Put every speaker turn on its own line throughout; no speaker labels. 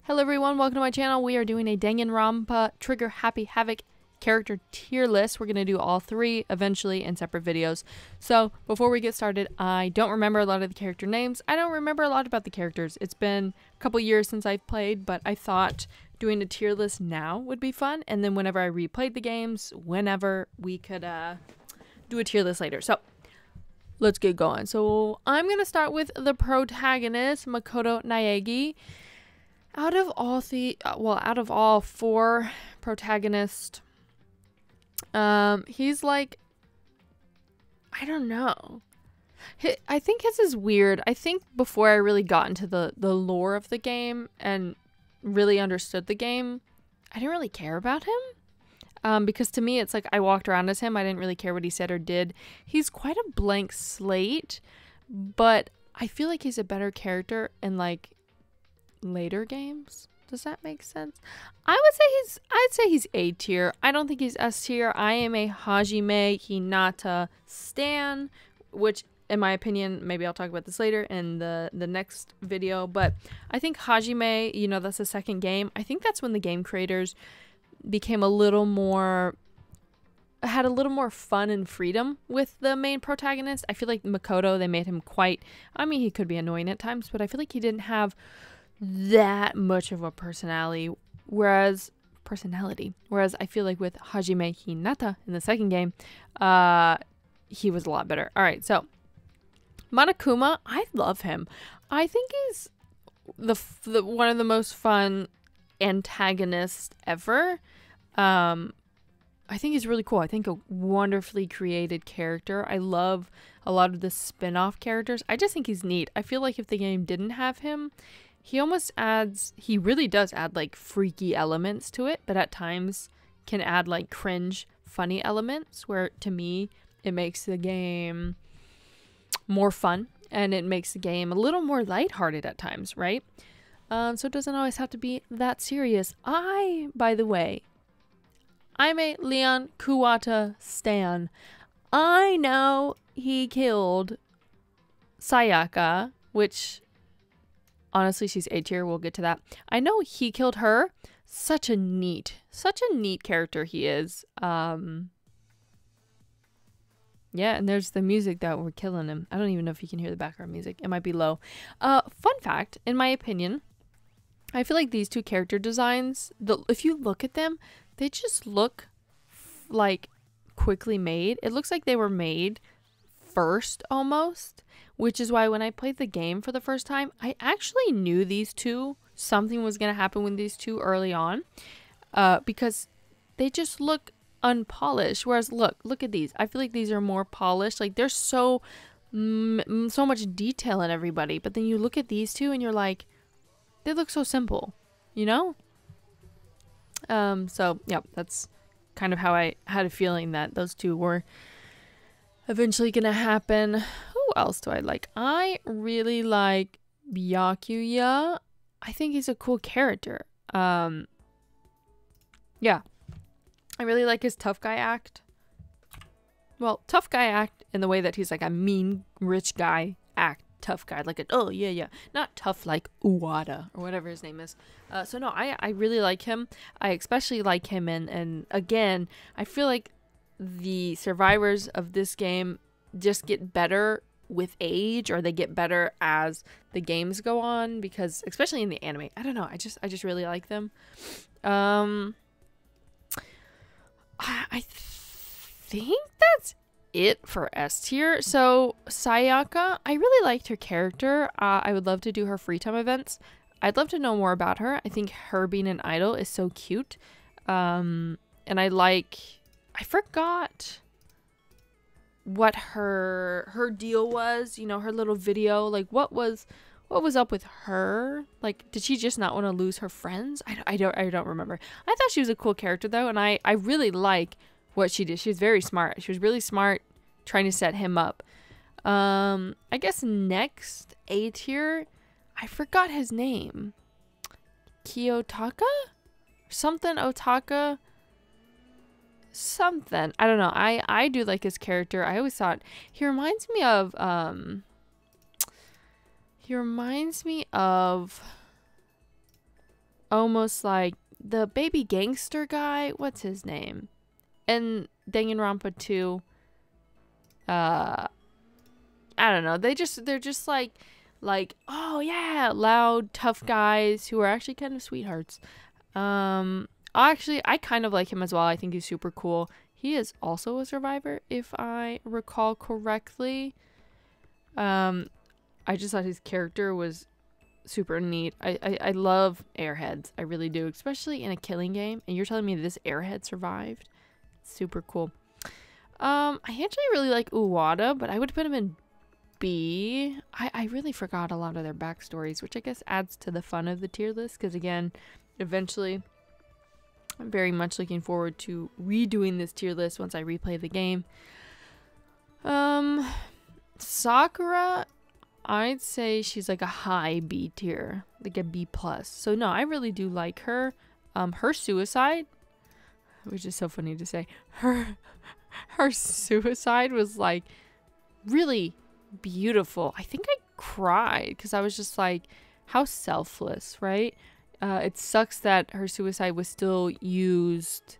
Hello everyone, welcome to my channel. We are doing a Danganronpa Trigger Happy Havoc character tier list. We're going to do all three eventually in separate videos. So before we get started, I don't remember a lot of the character names. I don't remember a lot about the characters. It's been a couple years since I've played, but I thought doing a tier list now would be fun. And then whenever I replayed the games, whenever we could do a tier list later. So let's get going. So I'm going to start with the protagonist, Makoto Naegi. Out of all four protagonists, he's like, I don't know. I think his is weird. I think before I really got into the lore of the game and really understood the game, I didn't really care about him. Because to me, it's like I walked around as him. I didn't really care what he said or did. He's quite a blank slate, but I feel like he's a better character in like later games. Does that make sense? I'd say he's A tier. I don't think he's S tier. I am a Hajime Hinata stan, which in my opinion, maybe I'll talk about this later in the next video, but I think Hajime, you know, that's the second game. I think that's when the game creators became had a little more fun and freedom with the main protagonist. I feel like Makoto, they made him quite, I mean, he could be annoying at times, but I feel like he didn't have that much of a personality, whereas I feel like with Hajime Hinata in the second game, he was a lot better. All right, so Monokuma, I love him. I think he's the one of the most fun antagonists ever. I think he's really cool. I think a wonderfully created character. I love a lot of the spin-off characters. I just think he's neat. I feel like if the game didn't have him, he really does add like freaky elements to it, but at times can add like cringe, funny elements where to me, it makes the game more fun and it makes the game a little more lighthearted at times, right? So it doesn't always have to be that serious. By the way, I'm a Leon Kuwata stan. I know he killed Sayaka, which honestly, she's A tier. We'll get to that. I know he killed her. Such a neat character he is. Yeah, and there's the music that we're killing him. I don't even know if you can hear the background music. It might be low. Fun fact, in my opinion, I feel like these two character designs, if you look at them, they just look like quickly made. It looks like they were made first almost, which is why when I played the game for the first time, I actually knew these two, something was going to happen with these two early on, because they just look unpolished. Whereas look at these. I feel like these are more polished. Like there's so much detail in everybody, but then you look at these two and you're like, they look so simple, you know? So yeah, that's kind of how I had a feeling that those two were eventually gonna happen. Who else do I like? I really like Byakuya. I think he's a cool character. Yeah, I really like his tough guy act. Well, tough guy act in the way that he's like a mean rich guy act. Tough guy, like oh yeah, not tough like Uwada or whatever his name is. So no, I really like him. I especially like him and again, I feel like the survivors of this game just get better with age, or they get better as the games go on, because especially in the anime, I don't know, I just really like them. I think that's it for S tier. So Sayaka, I really liked her character. I would love to do her free time events. I'd love to know more about her. I think her being an idol is so cute. And I forgot what her deal was, you know, her little video, like what was up with her? Like, did she just not want to lose her friends? I don't remember. I thought she was a cool character though, and I really like what she did. She was very smart. She was really smart trying to set him up. I guess next A tier, I forgot his name. Kiyotaka? Something Otaka? Something. I don't know. I do like his character. I always thought he reminds me of almost like the baby gangster guy. What's his name? And Danganronpa 2. I don't know. They're just like, oh yeah, loud, tough guys who are actually kind of sweethearts. Actually, I kind of like him as well. I think he's super cool. He is also a survivor, if I recall correctly. I just thought his character was super neat. I love airheads. I really do, especially in a killing game. And you're telling me this airhead survived? Super cool. I actually really like Uwada, but I would put him in B. I really forgot a lot of their backstories, which I guess adds to the fun of the tier list. Because again, eventually, I'm very much looking forward to redoing this tier list once I replay the game. Sakura, I'd say she's like a high B tier, like a B plus. So no, I really do like her. Her suicide, which is so funny to say, her suicide was like really beautiful. I think I cried because I was just like, how selfless, right? It sucks that her suicide was still used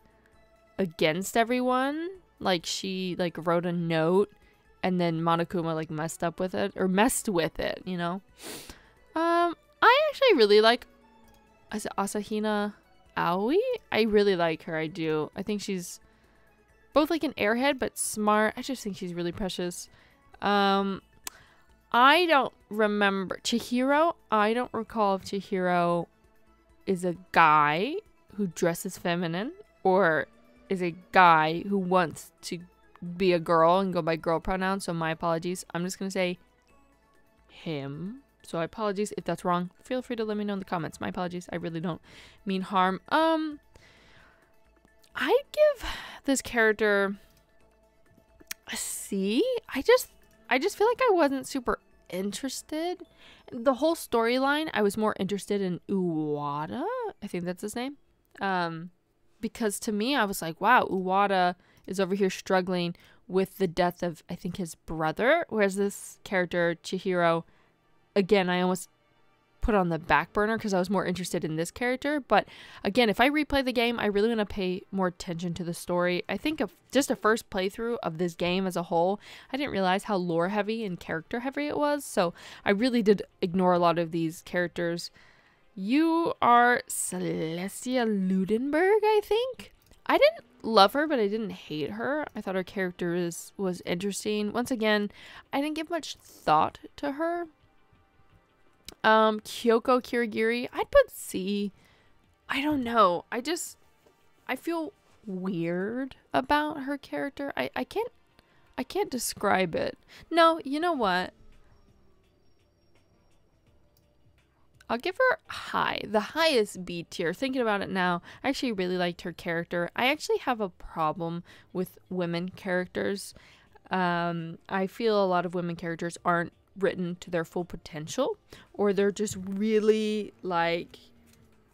against everyone. Like she like wrote a note and then Monokuma like messed with it, you know? I actually really like, is it Asahina Aoi? I really like her, I do. I think she's both like an airhead but smart. I just think she's really precious. I don't remember Chihiro. I don't recall if Chihiro is a guy who dresses feminine or is a guy who wants to be a girl and go by girl pronouns. So my apologies. I'm just gonna say him. So I apologize if that's wrong. Feel free to let me know in the comments. My apologies. I really don't mean harm. I'd give this character a C. I just feel like I wasn't super interested. The whole storyline, I was more interested in Uwada. I think that's his name. Because to me, I was like, wow, Uwada is over here struggling with the death of, I think, his brother. Whereas this character, Chihiro, again, I almost put on the back burner because I was more interested in this character. But again, if I replay the game, I really want to pay more attention to the story. I think of just a first playthrough of this game as a whole, I didn't realize how lore heavy and character heavy it was. So I really did ignore a lot of these characters. You are Celestia Ludenberg, I think. I didn't love her, but I didn't hate her. I thought her character was interesting. Once again, I didn't give much thought to her. Kyoko Kirigiri, I'd put C. I don't know. I feel weird about her character. I can't describe it. No, you know what? I'll give her high. The highest B tier. Thinking about it now, I actually really liked her character. I actually have a problem with women characters. I feel a lot of women characters aren't written to their full potential, or they're just really like,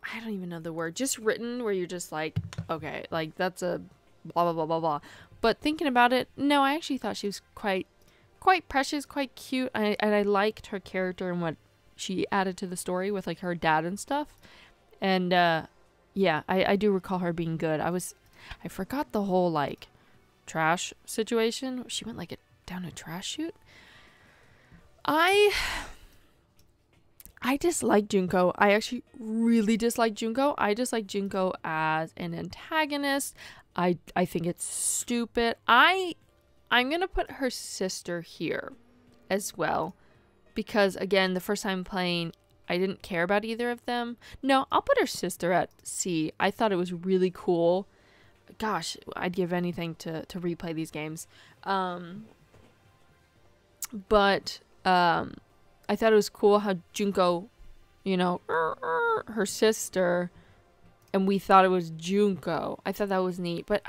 I don't even know the word, just written where you're just like, okay, like that's a blah blah blah blah blah. But thinking about it, no, I actually thought she was quite precious, quite cute, and I liked her character and what she added to the story with like her dad and stuff. And yeah, I do recall her being good. I forgot the whole like trash situation. She went like down a trash chute. I dislike Junko. I actually really dislike Junko. I dislike Junko as an antagonist. I think it's stupid. I'm gonna put her sister here as well, because again, the first time playing, I didn't care about either of them. No, I'll put her sister at C. I thought it was really cool. Gosh, I'd give anything to replay these games. But I thought it was cool how Junko, you know, her sister, and we thought it was Junko. I thought that was neat. But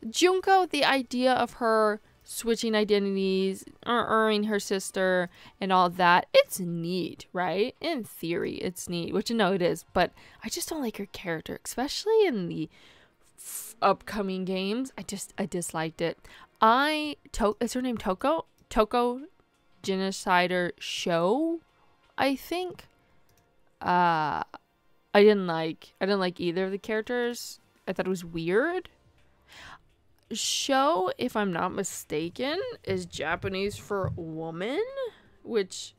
Junko, the idea of her switching identities, her sister, and all that, it's neat, right? In theory, it's neat, which no, it is. But I just don't like her character, especially in the upcoming games. I disliked it. Is her name Toko? Toko Genocider Show, I think. I didn't like either of the characters. I thought it was weird. Sho, if I'm not mistaken, is Japanese for woman, which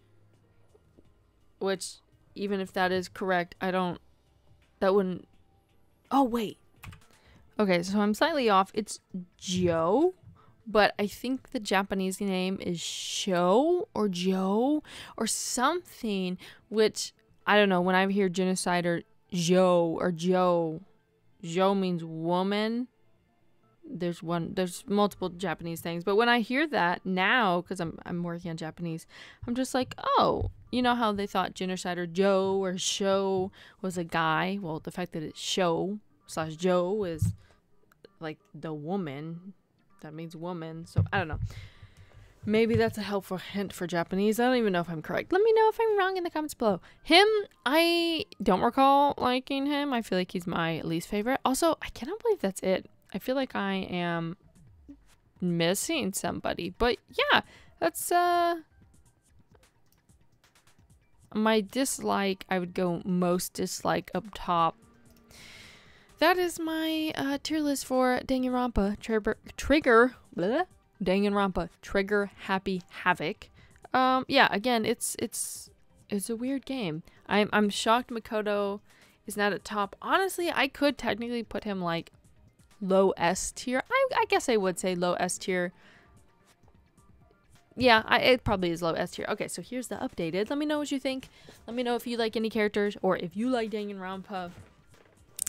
even if that is correct, that wouldn't. Oh wait. Okay, so I'm slightly off. It's Joe, but I think the Japanese name is Sho or Joe or something, which I don't know. When I hear genocide or Joe or Joe means woman. There's multiple Japanese things, but when I hear that now, because I'm working on Japanese, I'm just like, oh, you know how they thought genocide or Joe or Sho was a guy? Well, the fact that it's Sho/Joe is like the woman, that means woman. So I don't know. Maybe that's a helpful hint for Japanese. I don't even know if I'm correct. Let me know if I'm wrong in the comments below. Him, I don't recall liking him. I feel like he's my least favorite. Also, I cannot believe that's it. I feel like I am missing somebody. But yeah, that's my dislike. I would go most dislike up top. That is my tier list for Danganronpa. Trigger. Danganronpa. Trigger Happy Havoc. Yeah, again, it's a weird game. I'm shocked Makoto is not at top. Honestly, I could technically put him like low S tier. I guess I would say low S tier. Yeah, it probably is low S tier. Okay, so here's the updated. Let me know what you think. Let me know if you like any characters or if you like Danganronpa.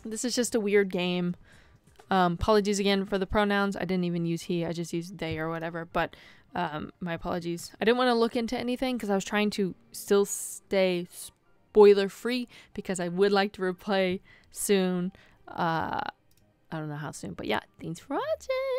This is just a weird game. Apologies again for the pronouns. I didn't even use he. I just used they or whatever. But my apologies. I didn't want to look into anything because I was trying to still stay spoiler free because I would like to replay soon. I don't know how soon, but yeah, thanks for watching.